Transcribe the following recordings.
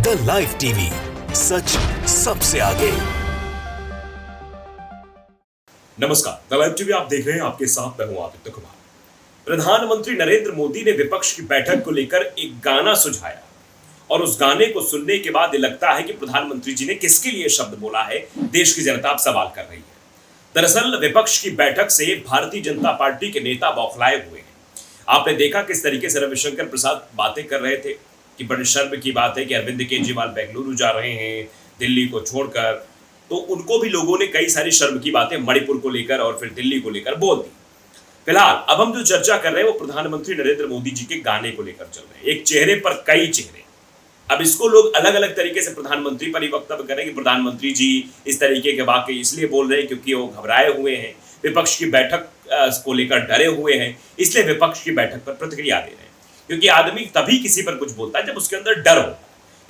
The live TV, सच सबसे आगे। नमस्कार, द लाइव टीवी आप देख रहे हैं। आपके साथ मैं हूं आदित्य कुमार। प्रधानमंत्री नरेंद्र मोदी ने विपक्ष की बैठक को लेकर एक गाना सुझाया और उस गाने को सुनने के बाद ये लगता है कि प्रधानमंत्री जी ने किसके लिए शब्द बोला है, देश की जनता अब सवाल कर रही है। दरअसल विपक्ष की बैठक से भारतीय जनता पार्टी के नेता बौखलाए हुए हैं। आपने देखा किस तरीके से रविशंकर प्रसाद बातें कर रहे थे कि बड़ी शर्म की बात है कि अरविंद केजरीवाल बेंगलुरु जा रहे हैं दिल्ली को छोड़कर। तो उनको भी लोगों ने कई सारी शर्म की बातें मणिपुर को लेकर और फिर दिल्ली को लेकर बोल दी। फिलहाल अब हम जो चर्चा कर रहे हैं वो प्रधानमंत्री नरेंद्र मोदी जी के गाने को लेकर चल रहे हैं। एक चेहरे पर कई चेहरे। अब इसको लोग अलग अलग तरीके से प्रधानमंत्री पर ही वक्तव्य करें कि प्रधानमंत्री जी इस तरीके के वाक्य इसलिए बोल रहे हैं क्योंकि वो घबराए हुए हैं, विपक्ष की बैठक को लेकर डरे हुए हैं, इसलिए विपक्ष की बैठक पर प्रतिक्रिया दे रहे हैं। क्योंकि आदमी तभी किसी पर कुछ बोलता है जब उसके अंदर डर हो।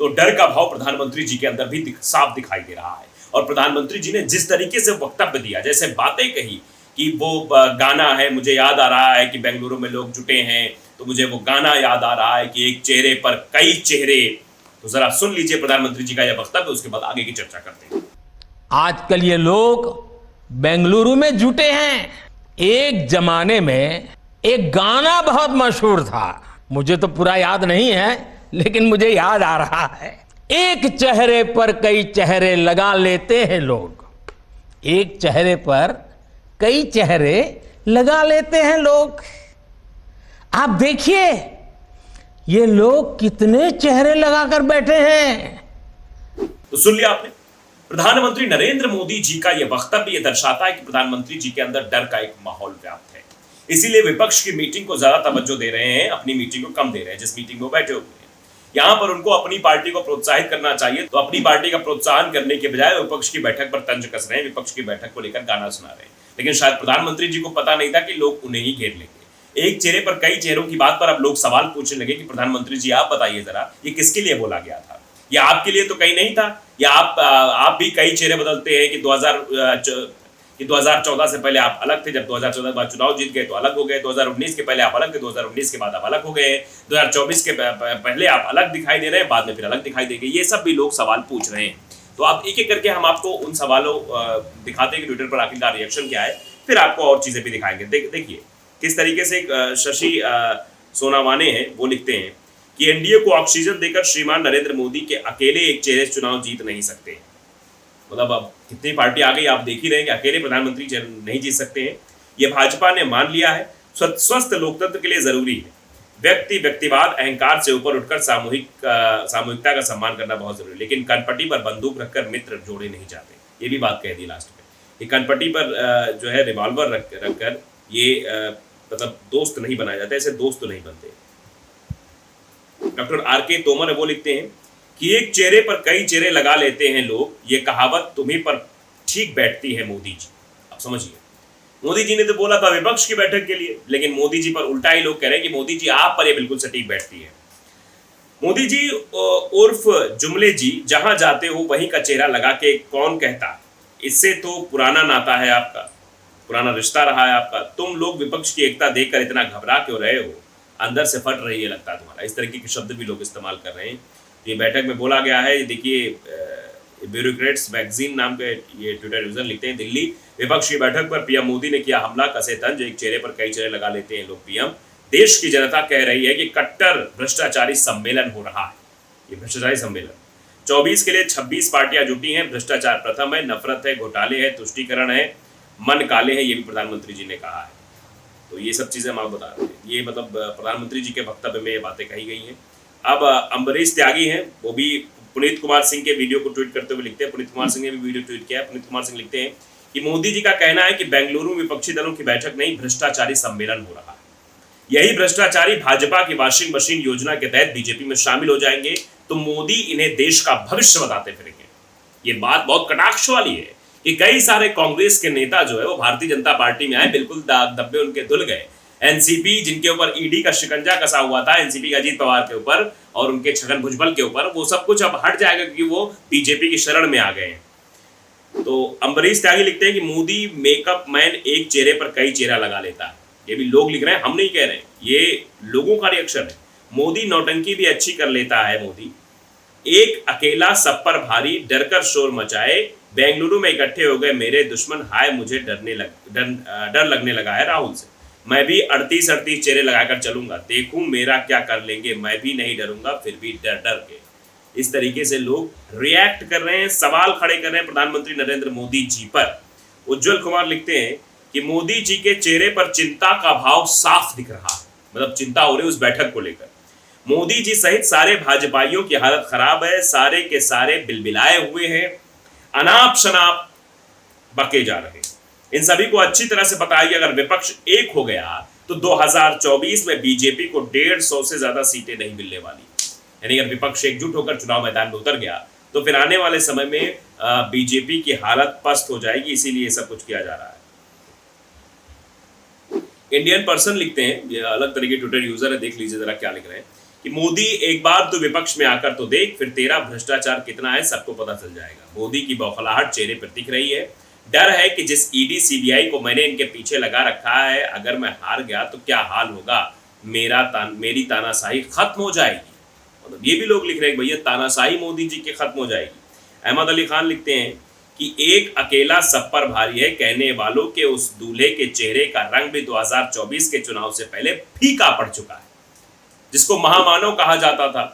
तो डर का भाव प्रधानमंत्री जी के अंदर भी साफ दिखाई दे रहा है। और प्रधानमंत्री जी ने जिस तरीके से वक्तव्य दिया, जैसे बातें कही कि वो गाना है, मुझे याद आ रहा है कि बेंगलुरु में लोग जुटे हैं, तो मुझे वो गाना याद आ रहा है कि एक चेहरे पर कई चेहरे। तो जरा सुन लीजिए प्रधानमंत्री जी का यह वक्तव्य, उसके बाद आगे की चर्चा करते हैं। आजकल ये लोग बेंगलुरु में जुटे हैं। एक जमाने में एक गाना बहुत मशहूर था, मुझे तो पूरा याद नहीं है लेकिन मुझे याद आ रहा है। एक चेहरे पर कई चेहरे लगा लेते हैं लोग। एक चेहरे पर कई चेहरे लगा लेते हैं लोग। आप देखिए ये लोग कितने चेहरे लगाकर बैठे हैं। तो सुन लिया आपने, प्रधानमंत्री नरेंद्र मोदी जी का यह वक्तव्य दर्शाता है कि प्रधानमंत्री जी के अंदर डर का एक माहौल व्याप्त है। इसीलिए विपक्ष की मीटिंग को ज्यादा तवज्जो दे रहे हैं, अपनी मीटिंग को कम दे रहे हैं। जिस मीटिंग में बैठे हुए हैं यहां पर उनको अपनी पार्टी को प्रोत्साहित करना चाहिए, तो अपनी पार्टी का प्रोत्साहन करने के बजाय विपक्ष की बैठक पर तंज कस रहे हैं, विपक्ष की बैठक को लेकर गाना सुना रहे हैं। लेकिन शायद प्रधानमंत्री जी को पता नहीं था कि लोग उन्हें ही घेर लेंगे। एक चेहरे पर कई चेहरों की बात पर अब लोग सवाल पूछने लगे कि प्रधानमंत्री जी आप बताइए जरा, ये किसके लिए बोला गया था? या आपके लिए तो कहीं नहीं था? या आप भी कई चेहरे बदलते हैं कि 2014 से पहले आप अलग थे, जब 2014 के बाद चुनाव जीत गए तो अलग हो गए, 2019 के पहले आप अलग थे, 2019 के बाद आप अलग हो गए, 2024 के पहले आप अलग दिखाई दे रहे हैं, बाद में फिर अलग दिखाई देंगे। ये सब भी लोग सवाल पूछ रहे हैं। तो आप एक एक करके हम आपको उन सवालों दिखाते हैं कि ट्विटर पर आखिरकार रिएक्शन क्या है, फिर आपको और चीजें भी दिखाएंगे। देखिए किस तरीके से शशि सोनावाने हैं, वो लिखते हैं कि एनडीए को ऑक्सीजन देकर श्रीमान नरेंद्र मोदी के अकेले एक चेहरे से चुनाव जीत नहीं सकते। मतलब अब कितनी पार्टी आ गई, आप देख ही रहे हैं कि अकेले प्रधानमंत्री नहीं जीत सकते हैं। ये भाजपा ने मान लिया है। स्वस्थ लोकतंत्र के लिए जरूरी है व्यक्तिवाद अहंकार से ऊपर उठकर सामूहिकता का सम्मान करना बहुत जरूरी है। लेकिन कनपट्टी पर बंदूक रखकर मित्र जोड़े नहीं जाते, ये भी बात कह दी लास्ट में। ये कनपट्टी पर जो है रिवॉल्वर रखकर ये मतलब दोस्त नहीं बनाया जाता, ऐसे दोस्त तो नहीं बनते। Doctor R K. तोमर है, वो लिखते हैं कि एक चेहरे पर कई चेहरे लगा लेते हैं लोग, ये कहावत तुम्हीं पर ठीक बैठती है मोदी जी। आप समझिए, मोदी जी ने तो बोला था विपक्ष की बैठक के लिए, लेकिन मोदी जी पर उल्टा ही लोग कह रहे हैं कि मोदी जी आप पर ये बिल्कुल सटीक बैठती है। मोदी जी उर्फ जुमले जी, जहां जाते हो वहीं का चेहरा लगा के कौन कहता, इससे तो पुराना नाता है आपका, पुराना रिश्ता रहा है आपका। तुम लोग विपक्ष की एकता देखकर इतना घबरा क्यों रहे हो? अंदर से फट रही है लगता तुम्हारा। इस तरीके के शब्द भी लोग इस्तेमाल कर रहे हैं। ये बैठक में बोला गया है। देखिए ब्यूरोक्रेट्स मैगजीन नाम के ये ट्विटर यूजर लिखते हैं, दिल्ली विपक्ष की बैठक पर पीएम मोदी ने किया हमला, कसे तंज, एक चेहरे पर कई चेहरे लगा लेते हैं लोग पीएम। देश की जनता कह रही है कि कट्टर भ्रष्टाचारी सम्मेलन हो रहा है। ये भ्रष्टाचारी सम्मेलन 24 के लिए 26 पार्टियां जुटी हैं। भ्रष्टाचार प्रथम है, नफरत है, घोटाले है, तुष्टीकरण है, मन काले हैं, ये भी प्रधानमंत्री जी ने कहा है। तो ये सब चीजें हम आपको बता रहे हैं। ये मतलब प्रधानमंत्री जी के वक्तव्य में ये बातें कही गई हैं। अब अम्बरीश त्यागी हैं, वो भी पुनीत कुमार सिंह के वीडियो को ट्वीट करते हुए लिखते हैं। पुनीत कुमार सिंह ने भी वीडियो ट्वीट किया है। पुनीत कुमार सिंह लिखते हैं कि मोदी जी का कहना है कि बेंगलुरु में विपक्षी दलों की बैठक नहीं, भ्रष्टाचारी सम्मेलन हो रहा है। यही भ्रष्टाचारी भाजपा की वॉशिंग मशीन योजना के तहत बीजेपी में शामिल हो जाएंगे तो मोदी इन्हें देश का भविष्य बताते फिरेंगे। ये बात बहुत कटाक्ष वाली है कि कई सारे कांग्रेस के नेता जो है वो भारतीय जनता पार्टी में आए, बिल्कुल धब्बे उनके धुल गए। एनसीपी जिनके ऊपर ईडी का शिकंजा कसा हुआ था, एनसीपी का अजीत पवार के ऊपर और उनके छगन भुजबल के ऊपर, वो सब कुछ अब हट जाएगा क्योंकि वो बीजेपी की शरण में आ गए हैं। तो अम्बरीश त्यागी लिखते हैं कि मोदी मेकअप मैन एक चेहरे पर कई चेहरा लगा लेता है। ये भी लोग लिख रहे हैं, हम नहीं कह रहे हैं, ये लोगों का रिएक्शन है। मोदी नौटंकी भी अच्छी कर लेता है मोदी, एक अकेला सब पर भारी, डरकर शोर मचाए, बेंगलुरु में इकट्ठे हो गए मेरे दुश्मन, हाय मुझे डर लगने लगा है राहुल से। मैं भी 38 चेहरे लगाकर चलूंगा, देखूं मेरा क्या कर लेंगे, मैं भी नहीं डरूंगा फिर भी डर डर के। इस तरीके से लोग रिएक्ट कर रहे हैं, सवाल खड़े कर रहे हैं प्रधानमंत्री नरेंद्र मोदी जी पर। उज्जवल कुमार लिखते हैं कि मोदी जी के चेहरे पर चिंता का भाव साफ दिख रहा है, मतलब चिंता हो रही है उस बैठक को लेकर। मोदी जी सहित सारे भाजपाइयों की हालत खराब है, सारे के सारे बिलबिलाए हुए हैं, अनाप शनाप बके जा रहे हैं। इन सभी को अच्छी तरह से पता है कि अगर विपक्ष एक हो गया तो 2024 में बीजेपी को 150 से ज्यादा सीटें नहीं मिलने वाली। यानी अगर विपक्ष एकजुट होकर चुनाव मैदान में उतर गया तो फिर आने वाले समय में बीजेपी की हालत पस्त हो जाएगी, इसीलिए सब कुछ किया जा रहा है। इंडियन पर्सन लिखते हैं, ये अलग तरह के ट्विटर यूजर है, देख लीजिए जरा क्या लिख रहे हैं कि मोदी एक बार तो विपक्ष में आकर तो देख, फिर तेरा भ्रष्टाचार कितना है सबको पता चल जाएगा। मोदी की बौखलाहट चेहरे पर दिख रही है, डर है कि जिस ईडी सीबीआई को मैंने इनके पीछे लगा रखा है, अगर मैं हार गया तो क्या हाल होगा, मेरी तानाशाही खत्म हो जाएगी। मतलब ये भी लोग लिख रहे हैं भैया तानाशाही मोदी जी की खत्म हो जाएगी। अहमद अली खान लिखते हैं कि एक अकेला सब पर भारी है, कहने वालों के उस दूल्हे के चेहरे का रंग भी 2024 के चुनाव से पहले फीका पड़ चुका है। जिसको महामानव कहा जाता था,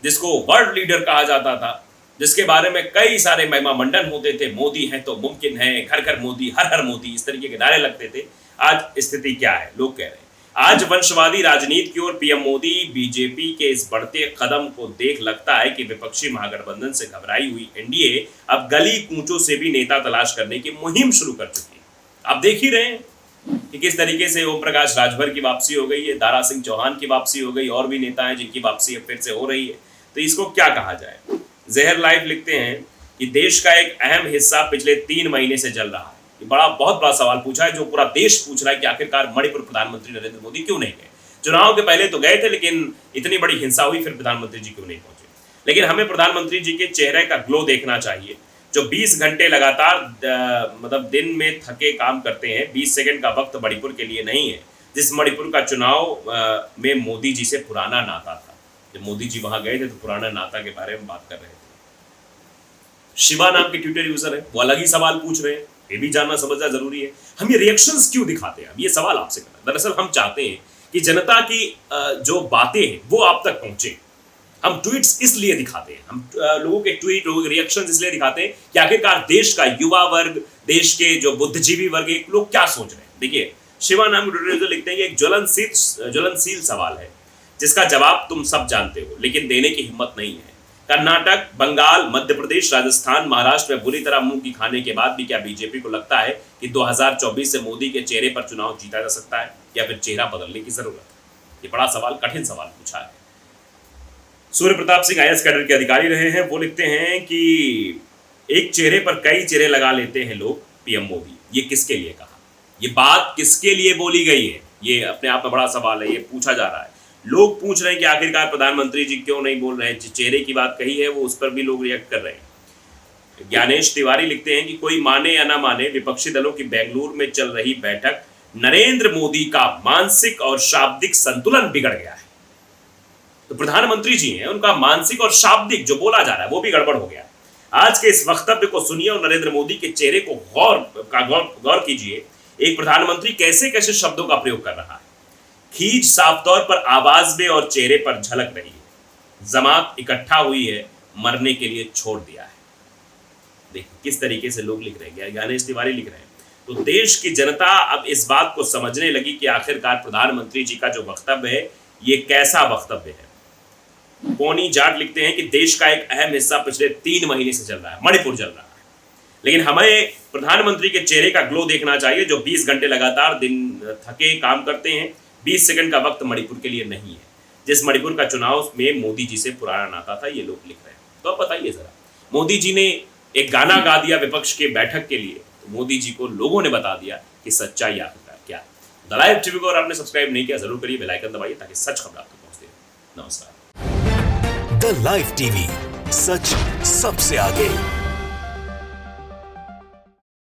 जिसको वर्ल्ड लीडर कहा जाता था, जिसके बारे में कई सारे महिमा मंडन होते थे, मोदी है तो मुमकिन है, घर घर मोदी, हर हर मोदी, इस तरीके के नारे लगते थे। आज स्थिति क्या है, लोग कह रहे हैं आज वंशवादी राजनीति की ओर पीएम मोदी बीजेपी के इस बढ़ते कदम को देख लगता है कि विपक्षी महागठबंधन से घबराई हुई एनडीए अब गली कूचों से भी नेता तलाश करने की मुहिम शुरू कर चुकी है। आप देख ही रहे हैं कि किस तरीके से ओम प्रकाश राजभर की वापसी हो गई है, दारा सिंह चौहान की वापसी हो गई, और भी नेता हैं जिनकी वापसी अब फिर से हो रही है। तो इसको क्या कहा जाए। जहर लाइफ लिखते हैं कि देश का एक अहम हिस्सा पिछले 3 महीने से जल रहा है। ये बहुत बड़ा सवाल पूछा है जो पूरा देश पूछ रहा है कि आखिरकार मणिपुर प्रधानमंत्री नरेंद्र मोदी क्यों नहीं गए। चुनाव के पहले तो गए थे, लेकिन इतनी बड़ी हिंसा हुई, फिर प्रधानमंत्री जी क्यों नहीं पहुंचे। लेकिन हमें प्रधानमंत्री जी के चेहरे का ग्लो देखना चाहिए, जो 20 घंटे लगातार मतलब दिन में थके काम करते हैं। 20 सेकंड का वक्त मणिपुर के लिए नहीं है, जिस मणिपुर का चुनाव में मोदी जी से पुराना नाता था। जब मोदी जी वहां गए थे तो पुराना नाता के बारे में बात कर रहे थे। शिवा नाम के ट्विटर यूजर है, वो अलग ही सवाल पूछ रहे हैं, ये भी जानना समझना जरूरी है। हम ये रिएक्शंस क्यों दिखाते हैं, ये सवाल आपसे करना। दरअसल हम चाहते हैं कि जनता की जो बातें हैं वो आप तक पहुंचे। हम ट्वीट्स इसलिए दिखाते हैं, हम लोगों के ट्वीट, लोगों के रिएक्शंस इसलिए दिखाते हैं कि आखिरकार देश का युवा वर्ग, देश के जो बुद्धिजीवी वर्ग है, लोग क्या सोच रहे हैं। देखिए, शिवा नाम के ट्विटर यूजर लिखते हैं कि एक ज्वलनशील सवाल है जिसका जवाब तुम सब जानते हो, लेकिन देने की हिम्मत नहीं है। कर्नाटक, बंगाल, मध्य प्रदेश, राजस्थान, महाराष्ट्र में बुरी तरह मुंह की खाने के बाद भी क्या बीजेपी को लगता है कि 2024 से मोदी के चेहरे पर चुनाव जीता जा सकता है, या फिर चेहरा बदलने की जरूरत है। ये बड़ा सवाल, कठिन सवाल पूछा है। सूर्य प्रताप सिंह IAS कैडर के अधिकारी रहे हैं, वो लिखते हैं कि एक चेहरे पर कई चेहरे लगा लेते हैं लोग, पीएम मोदी। ये किसके लिए कहा, ये बात किसके लिए बोली गई है, ये अपने आप में बड़ा सवाल है। ये पूछा जा रहा है, लोग पूछ रहे हैं कि आखिरकार प्रधानमंत्री जी क्यों नहीं बोल रहे हैं। चेहरे की बात कही है वो, उस पर भी लोग रिएक्ट कर रहे हैं। ज्ञानेश तिवारी लिखते हैं कि कोई माने या ना माने, विपक्षी दलों की बेंगलुरु में चल रही बैठक, नरेंद्र मोदी का मानसिक और शाब्दिक संतुलन बिगड़ गया है। तो प्रधानमंत्री जी हैं, उनका मानसिक और शाब्दिक जो बोला जा रहा है वो भी गड़बड़ हो गया। आज के इस वक्तव्य को सुनिए और नरेंद्र मोदी के चेहरे को गौर कीजिए। एक प्रधानमंत्री कैसे कैसे शब्दों का प्रयोग कर रहा है। खींच साफ तौर पर आवाज में और चेहरे पर झलक रही है। जमात इकट्ठा हुई है, मरने के लिए छोड़ दिया है। देखिए किस तरीके से लोग लिख रहे हैं, ज्ञानेश तिवारी लिख रहे हैं। तो देश की जनता अब इस बात को समझने लगी कि आखिरकार प्रधानमंत्री जी का जो वक्तव्य है ये कैसा वक्तव्य है। पोनी जाट लिखते हैं कि देश का एक अहम हिस्सा पिछले 3 महीने से चल रहा है, मणिपुर चल रहा है, लेकिन हमें प्रधानमंत्री के चेहरे का ग्लो देखना चाहिए, जो 20 घंटे लगातार दिन थके काम करते हैं। 20 सेकंड का वक्त मणिपुर के लिए नहीं है, जिस मणिपुर का चुनाव में मोदी जी से पुराना नाता था। ये लोग लिख रहे हैं। तो अब बताइए जरा, मोदी जी ने एक गाना गा दिया विपक्ष के बैठक के लिए, तो मोदी जी को लोगों ने बता दिया कि सच्चाई आखिरकार क्या है। द लाइव टीवी को अगर आपने सब्सक्राइब नहीं किया जरूर करिए, बेल आइकन दबाइए ताकि सच खबर आप तक पहुंचती रहे। नमस्कार। द लाइव टीवी, सच सबसे आगे।